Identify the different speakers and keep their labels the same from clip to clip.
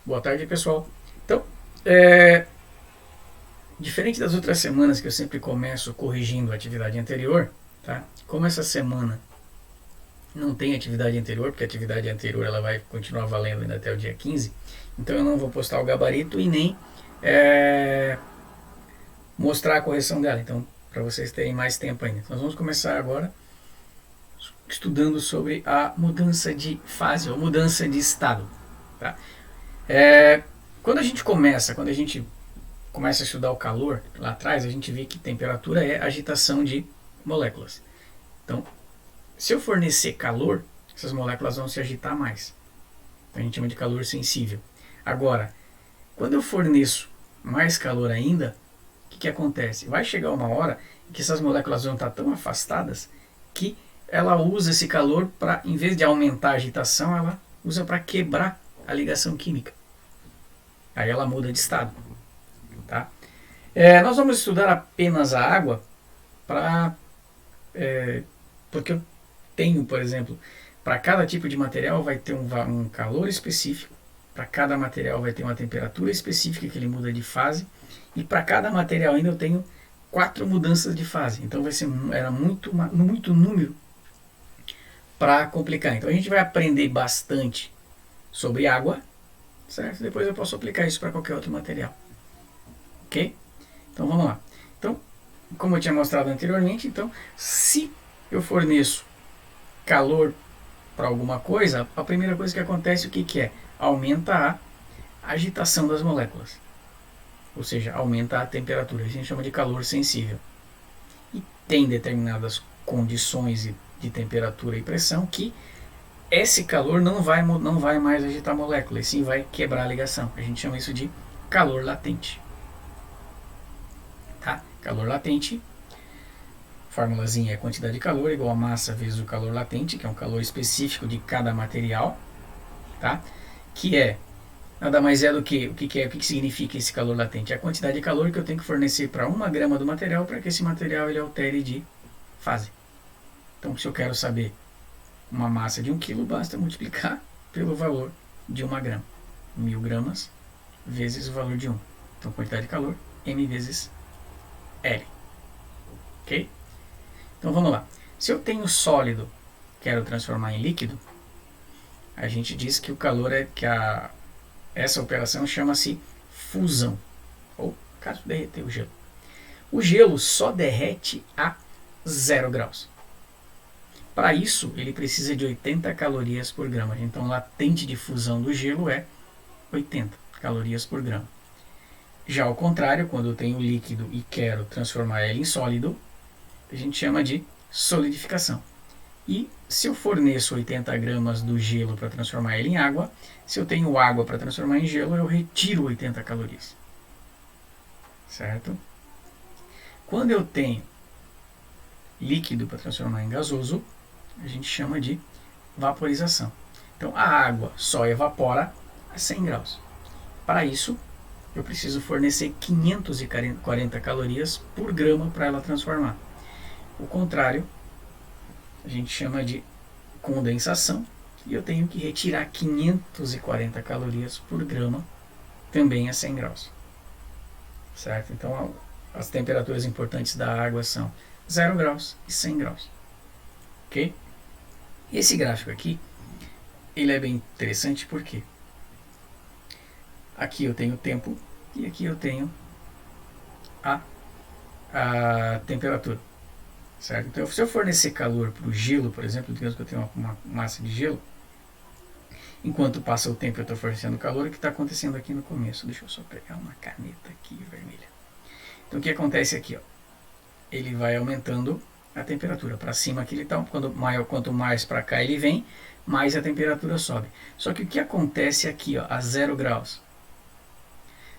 Speaker 1: Boa tarde, pessoal. Então, diferente das outras semanas que eu sempre começo corrigindo a atividade anterior, tá? Como essa semana não tem atividade anterior, porque a atividade anterior ela vai continuar valendo ainda até o dia 15, então eu não vou postar o gabarito e nem mostrar a correção dela. Então, para vocês terem mais tempo ainda. Então, nós vamos começar agora estudando sobre a mudança de fase ou mudança de estado, tá? Quando a gente começa a estudar o calor, lá atrás a gente vê que temperatura é agitação de moléculas. Então, se eu fornecer calor, essas moléculas vão se agitar mais. Então, a gente chama de calor sensível. Agora, quando eu forneço mais calor ainda, o que acontece? Vai chegar uma hora em que essas moléculas vão estar tão afastadas que ela usa esse calor para, em vez de aumentar a agitação, ela usa para quebrar a ligação química. Aí ela muda de estado. Tá? Nós vamos estudar apenas a água porque eu tenho, por exemplo, para cada tipo de material vai ter um calor específico, para cada material vai ter uma temperatura específica que ele muda de fase, e para cada material ainda eu tenho 4 mudanças de fase. Então era muito número para complicar. Então a gente vai aprender bastante sobre água, certo? Depois eu posso aplicar isso para qualquer outro material. Ok? Então vamos lá. Então, como eu tinha mostrado anteriormente, então, se eu forneço calor para alguma coisa, a primeira coisa que acontece, o que é? Aumenta a agitação das moléculas. Ou seja, aumenta a temperatura. A gente chama de calor sensível. E tem determinadas condições de temperatura e pressão que esse calor não vai mais agitar a molécula, e sim vai quebrar a ligação. A gente chama isso de calor latente. Tá? Calor latente, formulazinha é quantidade de calor igual a massa vezes o calor latente, que é um calor específico de cada material, tá? Que é nada mais é do que o que significa esse calor latente? É a quantidade de calor que eu tenho que fornecer para 1 grama do material para que esse material ele altere de fase. Então, se eu quero saber uma massa de 1 kg, basta multiplicar pelo valor de 1 grama. 1000 gramas vezes o valor de 1. Então, quantidade de calor, M vezes L. Ok? Então, vamos lá. Se eu tenho sólido, quero transformar em líquido, a gente diz que o calor essa operação chama-se fusão. Ou, caso derreter o gelo. O gelo só derrete a 0 graus. Para isso, ele precisa de 80 calorias por grama. Então, o latente de fusão do gelo é 80 calorias por grama. Já ao contrário, quando eu tenho líquido e quero transformar ele em sólido, a gente chama de solidificação. E se eu forneço 80 gramas do gelo para transformar ele em água, se eu tenho água para transformar em gelo, eu retiro 80 calorias. Certo? Quando eu tenho líquido para transformar em gasoso, a gente chama de vaporização. Então a água só evapora a 100 graus. Para isso, eu preciso fornecer 540 calorias por grama para ela transformar. O contrário, a gente chama de condensação, e eu tenho que retirar 540 calorias por grama também a 100 graus. Certo? Então as temperaturas importantes da água são 0 graus e 100 graus. Ok? Esse gráfico aqui, ele é bem interessante porque aqui eu tenho o tempo e aqui eu tenho a temperatura. Certo? Então, se eu fornecer calor para o gelo, por exemplo, digamos que eu tenho uma massa de gelo, enquanto passa o tempo eu estou fornecendo calor, o que está acontecendo aqui no começo? Deixa eu só pegar uma caneta aqui vermelha. Então, o que acontece aqui? Ó? Ele vai aumentando a temperatura. Para cima aqui ele está, quanto mais para cá ele vem, mais a temperatura sobe. Só que o que acontece aqui, ó, a 0 graus?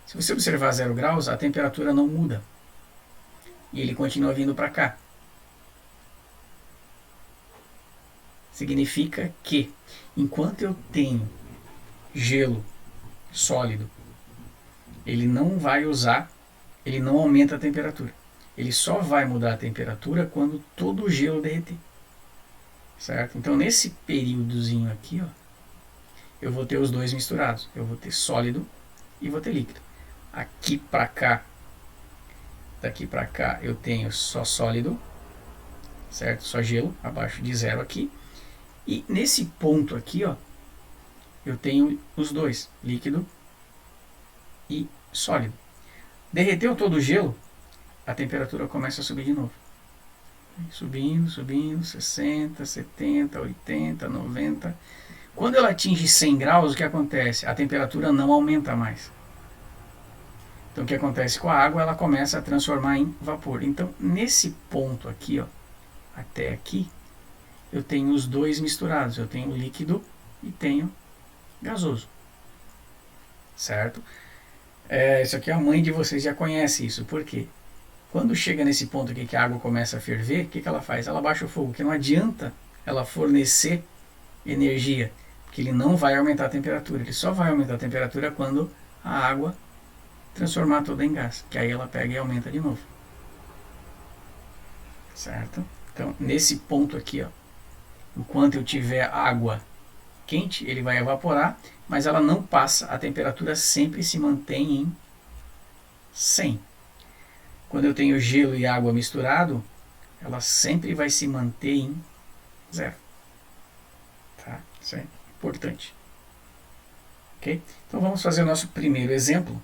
Speaker 1: Se você observar 0 graus, a temperatura não muda. E ele continua vindo para cá. Significa que, enquanto eu tenho gelo sólido, ele não aumenta a temperatura. Ele só vai mudar a temperatura quando todo o gelo derreter. Certo? Então, nesse períodozinho aqui, ó, eu vou ter os dois misturados. Eu vou ter sólido e vou ter líquido. Aqui para cá, daqui para cá, eu tenho só sólido, certo? Só gelo, abaixo de zero aqui. E nesse ponto aqui, ó, eu tenho os dois, líquido e sólido. Derreteu todo o gelo, a temperatura começa a subir de novo. Subindo, subindo, 60, 70, 80, 90. Quando ela atinge 100 graus, o que acontece? A temperatura não aumenta mais. Então o que acontece com a água? Ela começa a transformar em vapor. Então nesse ponto aqui, ó, até aqui, eu tenho os dois misturados. Eu tenho líquido e tenho gasoso. Certo? Isso aqui a mãe de vocês já conhece isso. Por quê? Quando chega nesse ponto aqui que a água começa a ferver, o que ela faz? Ela baixa o fogo, porque não adianta ela fornecer energia, porque ele não vai aumentar a temperatura. Ele só vai aumentar a temperatura quando a água transformar toda em gás, que aí ela pega e aumenta de novo. Certo? Então, nesse ponto aqui, ó, enquanto eu tiver água quente, ele vai evaporar, mas ela não passa, a temperatura sempre se mantém em 100. Quando eu tenho gelo e água misturado, ela sempre vai se manter em 0. Tá? Isso é importante. Ok? Então vamos fazer o nosso primeiro exemplo.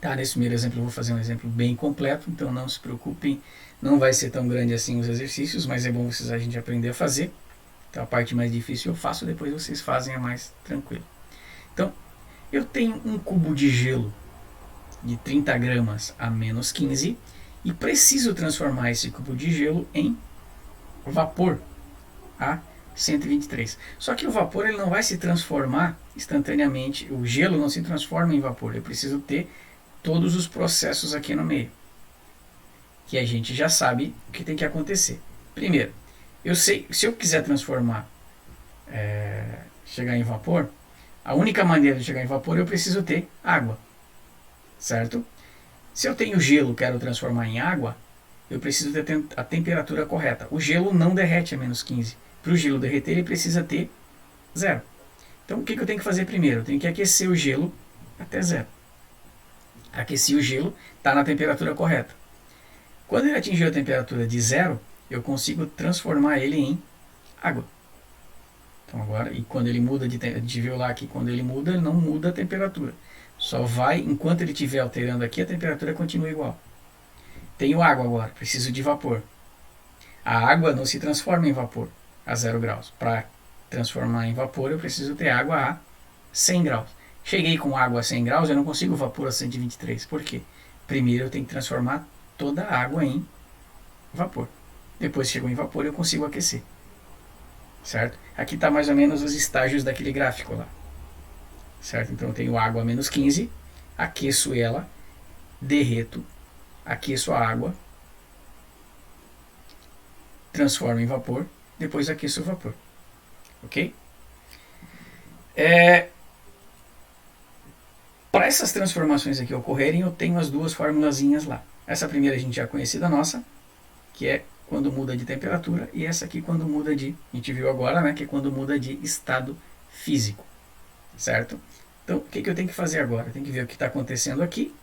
Speaker 1: Tá? Nesse primeiro exemplo eu vou fazer um exemplo bem completo, então não se preocupem, não vai ser tão grande assim os exercícios, mas é bom a gente aprender a fazer. Então a parte mais difícil eu faço, depois vocês fazem a mais tranquilo. Então, eu tenho um cubo de gelo de 30 gramas a menos 15 e preciso transformar esse cubo de gelo em vapor a 123. Só que o vapor ele não vai se transformar instantaneamente, o gelo não se transforma em vapor, eu preciso ter todos os processos aqui no meio, que a gente já sabe o que tem que acontecer. Primeiro, eu sei, se eu quiser transformar, chegar em vapor, a única maneira de chegar em vapor eu preciso ter água, certo? Se eu tenho gelo e quero transformar em água, eu preciso ter a temperatura correta. O gelo não derrete a menos 15. Para o gelo derreter, ele precisa ter 0. Então, o que eu tenho que fazer primeiro? Eu tenho que aquecer o gelo até 0. Aqueci o gelo, está na temperatura correta. Quando ele atingiu a temperatura de 0, eu consigo transformar ele em água. Então agora, e quando ele muda, a gente viu lá que quando ele muda, ele não muda a temperatura. Só vai, enquanto ele estiver alterando aqui, a temperatura continua igual. Tenho água agora, preciso de vapor. A água não se transforma em vapor a 0 graus. Para transformar em vapor, eu preciso ter água a 100 graus. Cheguei com água a 100 graus, eu não consigo vapor a 123. Por quê? Primeiro eu tenho que transformar toda a água em vapor. Depois que chegou em vapor, eu consigo aquecer. Certo? Aqui está mais ou menos os estágios daquele gráfico lá. Certo? Então eu tenho água a menos 15, aqueço ela, derreto, aqueço a água, transformo em vapor, depois aqueço o vapor. Ok? Para essas transformações aqui ocorrerem, eu tenho as duas formulazinhas lá. Essa primeira a gente já conhecida nossa, que é quando muda de temperatura, e essa aqui quando muda de, a gente viu agora, né, que é quando muda de estado físico, certo? Então, o que eu tenho que fazer agora? Eu tenho que ver o que está acontecendo aqui.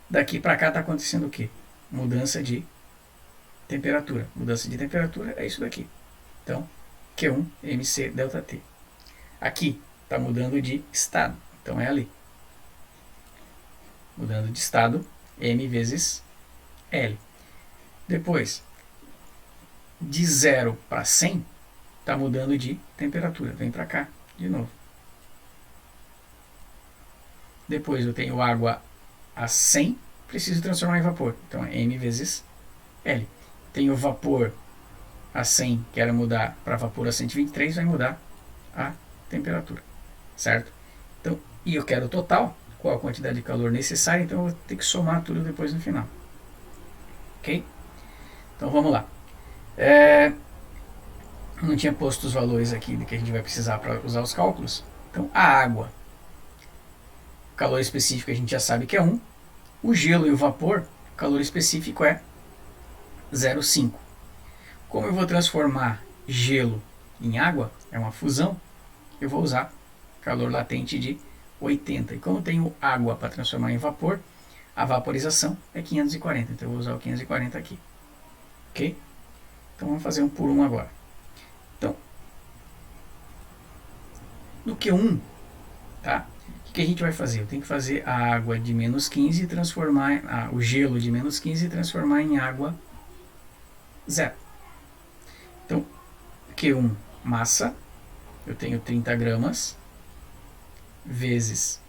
Speaker 1: Daqui para cá está acontecendo o quê? Mudança de temperatura. Mudança de temperatura é isso daqui. Então, Q1 MC delta T. Aqui está mudando de estado, então é ali. Mudando de estado, M vezes L. Depois, de 0 para 100, está mudando de temperatura. Vem para cá de novo. Depois eu tenho água a 100, preciso transformar em vapor. Então é M vezes L. Tenho vapor a 100, quero mudar para vapor a 123, vai mudar a temperatura. Certo? Então, e eu quero o total, qual a quantidade de calor necessária, então eu vou ter que somar tudo depois no final. Ok? Então vamos lá. Não tinha posto os valores aqui que a gente vai precisar para usar os cálculos. Então a água, o calor específico a gente já sabe que é 1. O gelo e o vapor, o calor específico é 0,5. Como eu vou transformar gelo em água, é uma fusão, eu vou usar calor latente de 80. E como eu tenho água para transformar em vapor, a vaporização é 540. Então eu vou usar o 540 aqui. Ok? Então vamos fazer um por um agora. Então, no Q1, tá? O que a gente vai fazer? Eu tenho que fazer a água de menos 15 e transformar o gelo de menos 15 e transformar em água zero. Então, Q1, massa, eu tenho 30 gramas, vezes,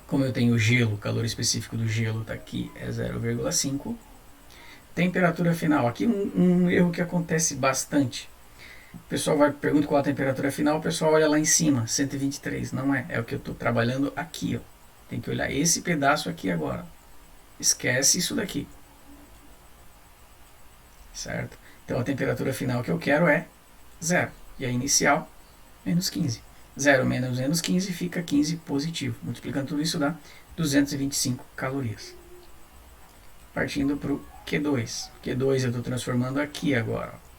Speaker 1: como eu tenho gelo, o calor específico do gelo está aqui, é 0,5. Temperatura final, aqui um erro que acontece bastante. O pessoal pergunta qual a temperatura final, o pessoal olha lá em cima, 123, não é, é o que eu estou trabalhando aqui, ó. Tem que olhar esse pedaço aqui agora, esquece isso daqui, certo? Então a temperatura final que eu quero é 0, e a inicial, menos 15. 0 menos menos 15 fica 15 positivo, multiplicando tudo isso dá 225 calorias. Partindo para o Q2, Q2 eu estou transformando aqui agora, ó.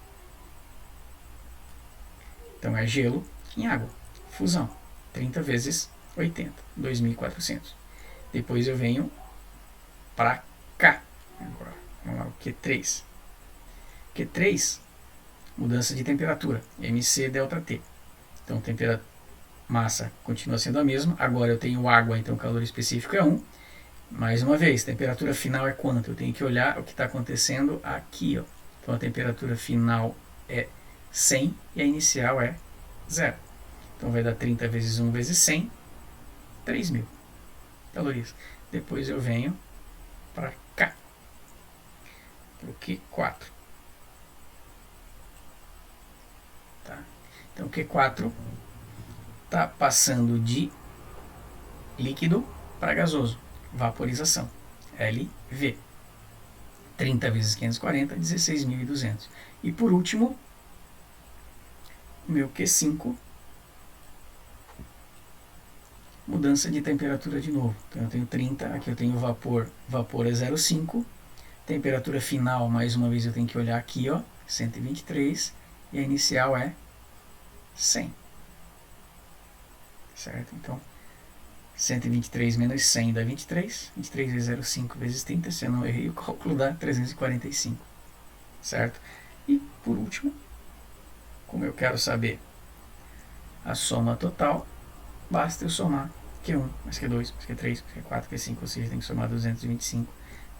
Speaker 1: Então é gelo em água. Fusão. 30 vezes 80. 2.400. Depois eu venho para cá. Agora, vamos lá, o Q3. Q3, mudança de temperatura. MC delta T. Então, massa continua sendo a mesma. Agora eu tenho água, então o calor específico é 1. Mais uma vez, temperatura final é quanto? Eu tenho que olhar o que está acontecendo aqui, ó. Então a temperatura final é 100 e a inicial é 0. Então vai dar 30 vezes 1 vezes 100, 3.000 calorias. Depois eu venho para cá, para o Q4. Tá? Então o Q4 está passando de líquido para gasoso, vaporização, LV. 30 vezes 540, 16.200. E por último, meu Q5, mudança de temperatura de novo. Então eu tenho 30, aqui eu tenho vapor, vapor é 0,5, temperatura final, mais uma vez eu tenho que olhar aqui, ó, 123, e a inicial é 100. Certo? Então, 123 menos 100 dá 23, 23 vezes 0,5 vezes 30, se eu não errei o cálculo dá 345. Certo? E por último, como eu quero saber a soma total, basta eu somar Q1 mais Q2 mais Q3 mais Q4, Q5, ou seja, tem que somar 225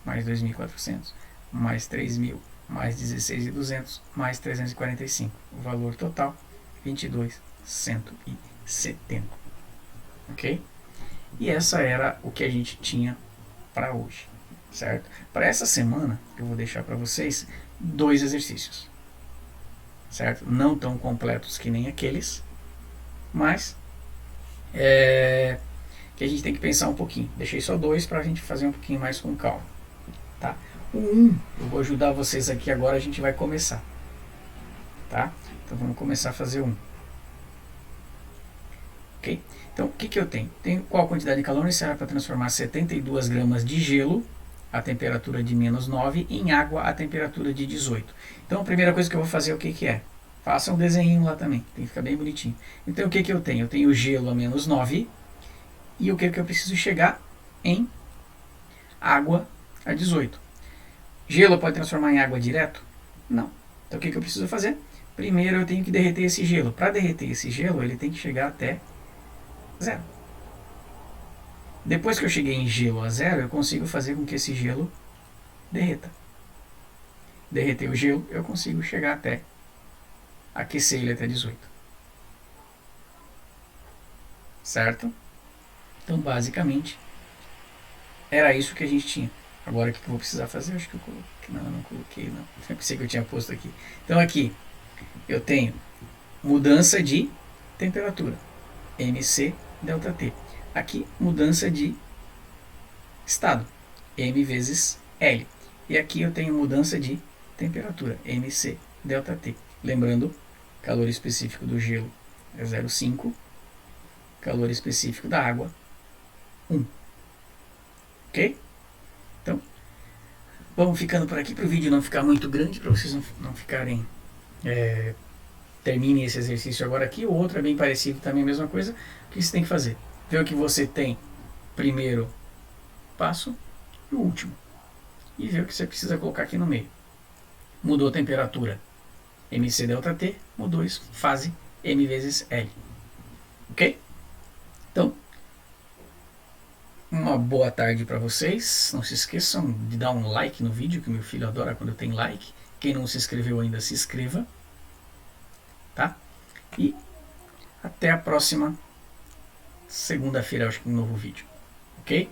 Speaker 1: mais 2.400 mais 3.000 mais 16.200 mais 345. O valor total, 22.170. Ok? E essa era o que a gente tinha para hoje, certo? Para essa semana, eu vou deixar para vocês 2 exercícios, certo? Não tão completos que nem aqueles, mas que a gente tem que pensar um pouquinho. Deixei só 2 para a gente fazer um pouquinho mais com calma, tá? O 1, eu vou ajudar vocês aqui agora, a gente vai começar, tá? Então vamos começar a fazer 1. Ok? Então, o que eu tenho? Tenho qual quantidade de calor necessária para transformar 72 gramas de gelo a temperatura de menos 9 em água a temperatura de 18. Então, a primeira coisa que eu vou fazer, o que é? Faça um desenho lá também, tem que ficar bem bonitinho. Então, o que eu tenho? Eu tenho gelo a menos 9 e o que eu preciso chegar em água a 18. Gelo pode transformar em água direto? Não. Então, o que eu preciso fazer? Primeiro, eu tenho que derreter esse gelo. Para derreter esse gelo, ele tem que chegar até 0. Depois que eu cheguei em gelo a 0, eu consigo fazer com que esse gelo derreta. Derreter o gelo, eu consigo chegar até aquecer ele até 18. Certo? Então, basicamente, era isso que a gente tinha. Agora, o que eu vou precisar fazer? Acho que eu coloquei. Não, eu não coloquei, não. Eu pensei que eu tinha posto aqui. Então, aqui, eu tenho mudança de temperatura. MC delta T. Aqui, mudança de estado. M vezes L. E aqui eu tenho mudança de temperatura. MC delta T. Lembrando, calor específico do gelo é 0,5. Calor específico da água, 1. Ok? Então, vamos ficando por aqui para o vídeo não ficar muito grande, para vocês não ficarem termine esse exercício agora aqui. O outro é bem parecido, também a mesma coisa. O que você tem que fazer? Ver o que você tem primeiro passo e o último. E ver o que você precisa colocar aqui no meio. Mudou a temperatura, mc delta T, mudou isso, fase m vezes L. Ok? Então, uma boa tarde para vocês. Não se esqueçam de dar um like no vídeo, que meu filho adora quando tem like. Quem não se inscreveu ainda, se inscreva. Tá? E até a próxima segunda-feira, acho que um novo vídeo. Ok?